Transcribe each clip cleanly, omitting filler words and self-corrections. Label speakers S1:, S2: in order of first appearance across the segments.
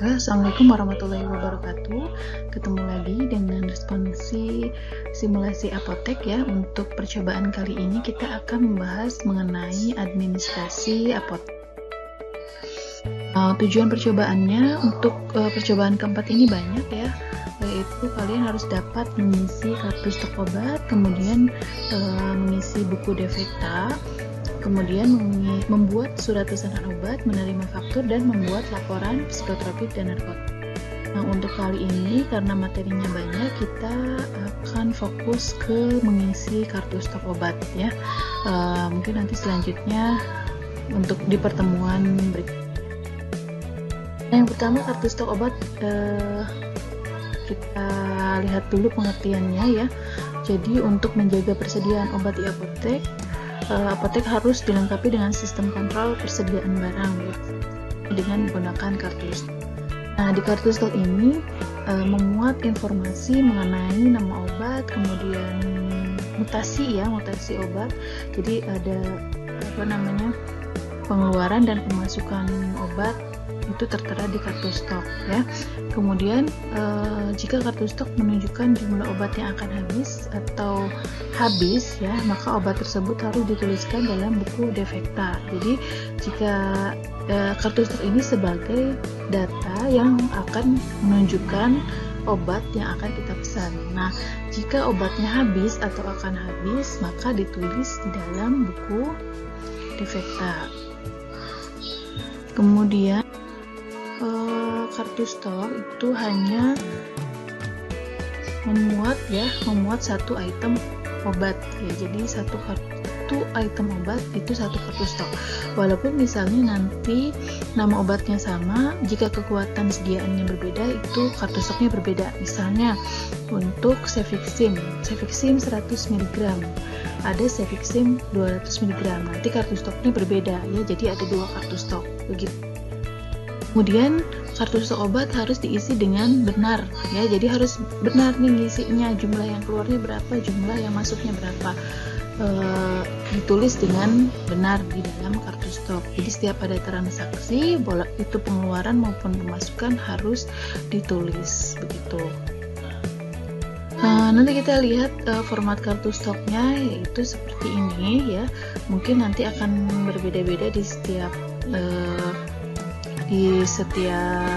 S1: Assalamualaikum warahmatullahi wabarakatuh. Ketemu lagi dengan responsi simulasi apotek ya. Untuk percobaan kali ini kita akan membahas mengenai administrasi apotek. Tujuan percobaannya untuk percobaan keempat ini banyak ya, yaitu kalian harus dapat mengisi kartu stok obat, kemudian mengisi buku defekta, kemudian membuat surat pesanan obat, menerima faktur, dan membuat laporan psikotropik dan narkotik. Nah, untuk kali ini karena materinya banyak, kita akan fokus ke mengisi kartu stok obat ya. Mungkin nanti selanjutnya untuk di pertemuan berikutnya. Nah, yang pertama kartu stok obat, kita lihat dulu pengertiannya ya. Jadi untuk menjaga persediaan obat di apotek, apotek harus dilengkapi dengan sistem kontrol persediaan barang ya, dengan menggunakan kartu stok. Nah, di kartu stok ini memuat informasi mengenai nama obat, kemudian mutasi obat. Jadi ada pengeluaran dan pemasukan obat itu tertera di kartu stok ya. Kemudian jika kartu stok menunjukkan jumlah obat yang akan habis atau habis ya, maka obat tersebut harus dituliskan dalam buku defekta. Jadi jika kartu stok ini sebagai data yang akan menunjukkan obat yang akan kita pesan. Nah, jika obatnya habis atau akan habis, maka ditulis di dalam buku defekta. Kemudian kartu stok itu hanya memuat satu item obat ya. Jadi satu item obat itu satu kartu stok. Walaupun misalnya nanti nama obatnya sama, jika kekuatan sediaannya berbeda, itu kartu stoknya berbeda. Misalnya untuk Cefixime 100 mg, ada Cefixime 200 mg. Nanti kartu stoknya berbeda ya. Jadi ada dua kartu stok begitu. Kemudian kartu stok obat harus diisi dengan benar ya. Jadi harus benar nih ngisinya, jumlah yang keluarnya berapa, jumlah yang masuknya berapa, ditulis dengan benar di dalam kartu stok. Jadi setiap ada transaksi, boleh itu pengeluaran maupun pemasukan, harus ditulis begitu. Nah, nanti kita lihat format kartu stoknya, yaitu seperti ini ya. Mungkin nanti akan berbeda-beda di setiap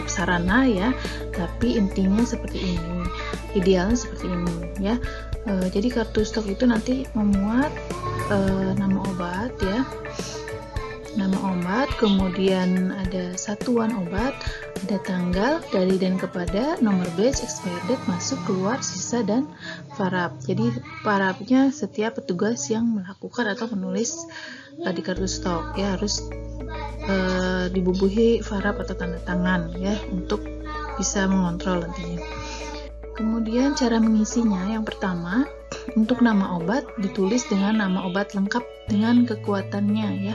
S1: sarana ya, tapi intinya seperti ini, idealnya seperti ini ya. Jadi kartu stok itu nanti memuat nama obat ya, nama obat, kemudian ada satuan obat, ada tanggal, dari dan kepada, nomor batch, expired date, masuk, keluar, sisa, dan varap. Jadi varapnya setiap petugas yang melakukan atau menulis di kartu stok ya, harus dibubuhi varap atau tanda tangan ya, untuk bisa mengontrol nantinya. Kemudian cara mengisinya, yang pertama untuk nama obat ditulis dengan nama obat lengkap dengan kekuatannya ya.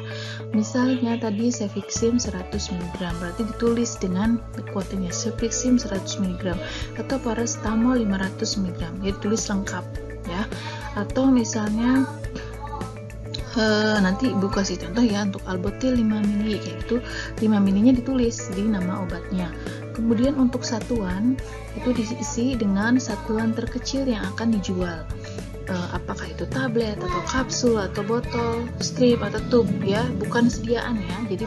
S1: Misalnya tadi Cefixime 100 mg, berarti ditulis dengan kekuatannya Cefixime 100 mg, atau paracetamol 500 mg, jadi tulis lengkap ya. Atau misalnya nanti Ibu kasih contoh ya, untuk Albotil 5 mili kayak gitu, 5 milinya ditulis di nama obatnya. Kemudian untuk satuan itu diisi dengan satuan terkecil yang akan dijual, apakah itu tablet atau kapsul atau botol, strip atau tube ya, bukan sediaan ya. Jadi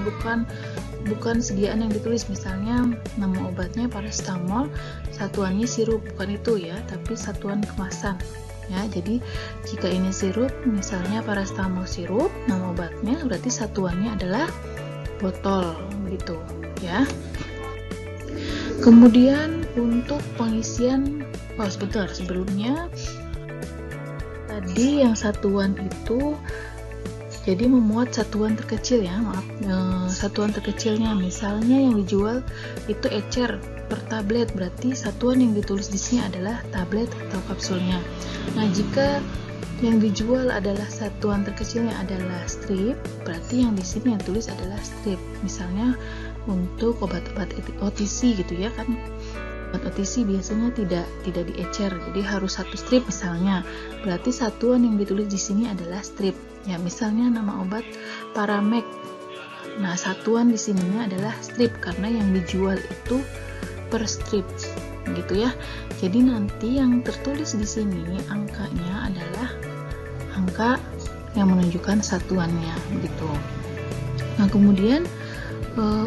S1: bukan sediaan yang ditulis, misalnya nama obatnya paracetamol, satuannya sirup, bukan itu ya, tapi satuan kemasan ya. Jadi jika ini sirup, misalnya paracetamol sirup, nama obatnya, berarti satuannya adalah botol gitu ya. Kemudian untuk pengisian, sebelumnya tadi yang satuan itu jadi memuat satuan terkecil ya, satuan terkecilnya, misalnya yang dijual itu ecer per tablet, berarti satuan yang ditulis di sini adalah tablet atau kapsulnya. Nah, jika yang dijual adalah satuan terkecilnya adalah strip, berarti yang di sini yang tulis adalah strip. Misalnya untuk obat-obat OTC gitu ya kan, obat OTC biasanya tidak diecer, jadi harus satu strip misalnya, berarti satuan yang ditulis di sini adalah strip ya. Misalnya nama obat Paramek, nah satuan di sininya adalah strip karena yang dijual itu per strip gitu ya. Jadi nanti yang tertulis di sini angkanya adalah angka yang menunjukkan satuannya begitu. Nah, kemudian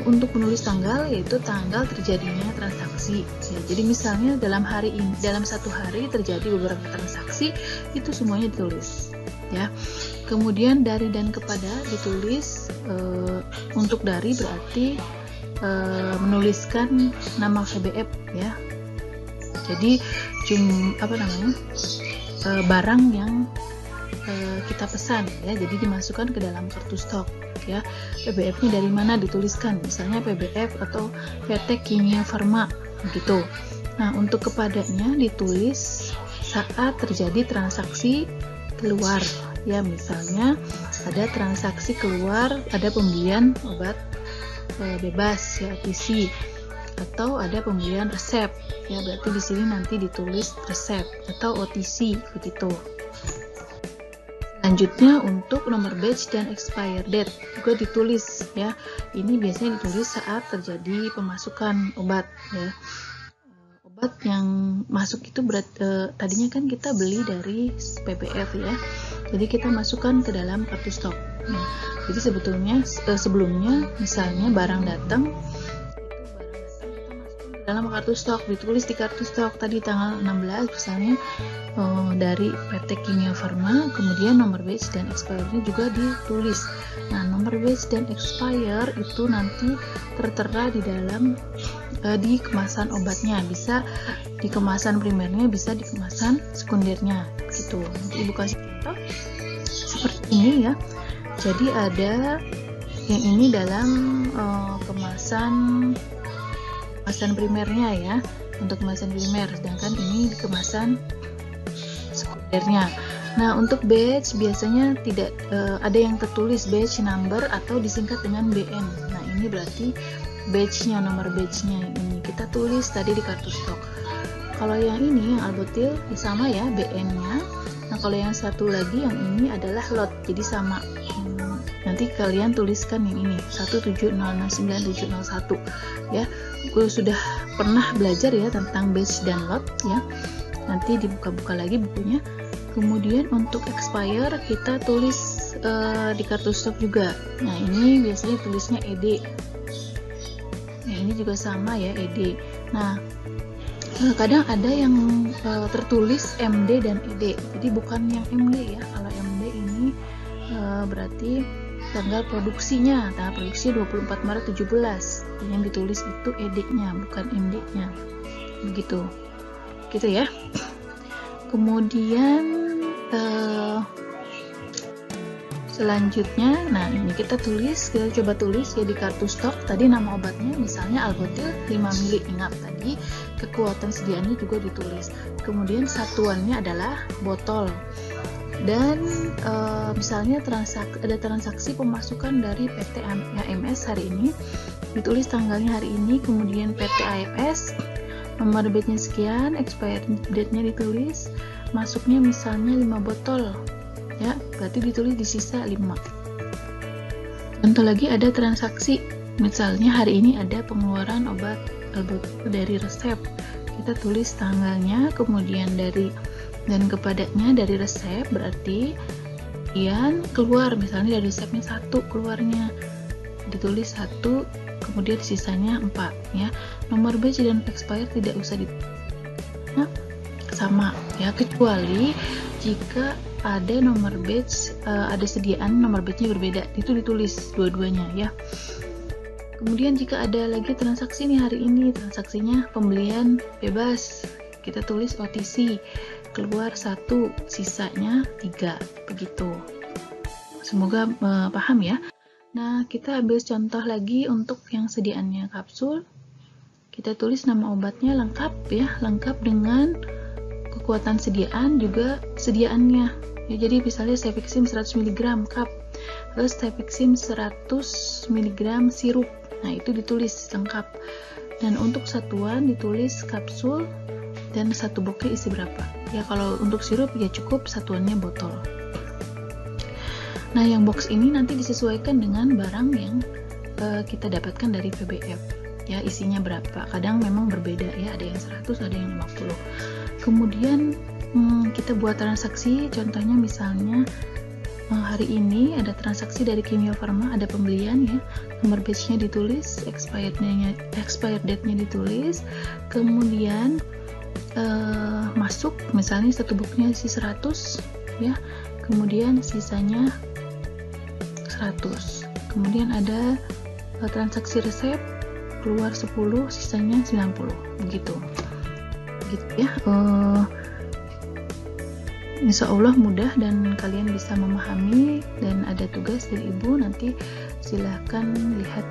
S1: untuk menulis tanggal, yaitu tanggal terjadinya transaksi. Jadi misalnya dalam hari ini, dalam satu hari terjadi beberapa transaksi, itu semuanya ditulis ya. Kemudian dari dan kepada ditulis. Untuk dari berarti menuliskan nama VBF ya. Jadi barang yang kita pesan ya, jadi dimasukkan ke dalam kartu stok ya. PBF-nya dari mana dituliskan, misalnya PBF atau PT Kimia Farma gitu. Nah, untuk kepadanya ditulis saat terjadi transaksi keluar ya, misalnya ada transaksi keluar, ada pembelian obat bebas ya, OTC, atau ada pembelian resep ya, berarti di sini nanti ditulis resep atau OTC begitu. Selanjutnya untuk nomor batch dan expire date juga ditulis ya. Ini biasanya ditulis saat terjadi pemasukan obat ya. Obat yang masuk itu tadinya kan kita beli dari PBF ya. Jadi kita masukkan ke dalam kartu stok. Nah, jadi sebetulnya sebelumnya misalnya barang datang, dalam kartu stok, ditulis di kartu stok tadi tanggal 16 misalnya dari PT Kimia Farma, kemudian nomor batch dan expire-nya juga ditulis. Nah, nomor batch dan expire itu nanti tertera di dalam di kemasan obatnya, bisa di kemasan primernya, bisa di kemasan sekundernya gitu. Nanti Ibu kasih contoh seperti ini ya. Jadi ada yang ini dalam kemasan primernya ya, untuk kemasan primer, sedangkan ini di kemasan sekundernya. Nah, untuk batch biasanya tidak ada yang tertulis batch number atau disingkat dengan BN. Nah, ini berarti batchnya, nomor batchnya ini kita tulis tadi di kartu stok. Kalau yang ini, yang albutil sama ya BN-nya. Nah, kalau yang satu lagi yang ini adalah lot, jadi sama. Nanti kalian tuliskan yang ini 1706971 ya. Gue sudah pernah belajar ya tentang batch dan lot ya. Nanti dibuka-buka lagi bukunya. Kemudian untuk expire kita tulis di kartu stok juga. Nah, ini biasanya tulisnya ED. Nah, ini juga sama ya, ED. Nah, kadang ada yang tertulis MD dan ED. Jadi bukan yang MD ya. Kalau MD ini berarti tanggal produksinya, tanggal produksi 24 Maret 17. Yang ditulis itu ED-nya, bukan MD-nya. Begitu. Gitu ya. Kemudian selanjutnya, nah ini kita coba tulis ya di kartu stok. Tadi nama obatnya misalnya Albutil 5 ml, ingat tadi kekuatan sediaannya juga ditulis. Kemudian satuannya adalah botol. Dan misalnya ada transaksi pemasukan dari PT AMS hari ini, ditulis tanggalnya hari ini, kemudian PT AFS, nomor batch-nya sekian, expired date-nya ditulis, masuknya misalnya 5 botol ya, berarti ditulis di sisa 5. Contoh lagi ada transaksi, misalnya hari ini ada pengeluaran obat albutil dari resep, kita tulis tanggalnya, kemudian dari dan kepadanya dari resep, berarti kemudian keluar, misalnya dari resepnya 1 keluarnya, ditulis 1, kemudian sisanya 4 ya. Nomor batch dan expire tidak usah sama ya, kecuali jika ada nomor batch, ada sediaan nomor batchnya berbeda, itu ditulis dua-duanya ya. Kemudian jika ada lagi transaksi nih hari ini, transaksinya pembelian bebas, kita tulis OTC, keluar 1, sisanya 3, begitu. Semoga paham ya. Nah, kita ambil contoh lagi untuk yang sediaannya kapsul. Kita tulis nama obatnya lengkap ya, lengkap dengan kekuatan sediaan juga sediaannya. Ya, jadi misalnya Cefixim 100 mg cup, terus Cefixim 100 mg sirup. Nah, itu ditulis lengkap. Dan untuk satuan ditulis kapsul dan satu bokeh isi berapa. Ya, kalau untuk sirup ya cukup satuannya botol. Nah, yang box ini nanti disesuaikan dengan barang yang kita dapatkan dari PBF ya isinya berapa. Kadang memang berbeda ya, ada yang 100, ada yang 50. Kemudian kita buat transaksi, contohnya misalnya hari ini ada transaksi dari Kimia Farma, ada pembelian ya, nomor batch-nya ditulis, expired date-nya ditulis, kemudian masuk misalnya satu booknya isi 100 ya, kemudian sisanya 100. Kemudian ada transaksi resep, keluar 10, sisanya 90, begitu ya. Insya Allah mudah dan kalian bisa memahami, dan ada tugas dari ibu, nanti silahkan lihat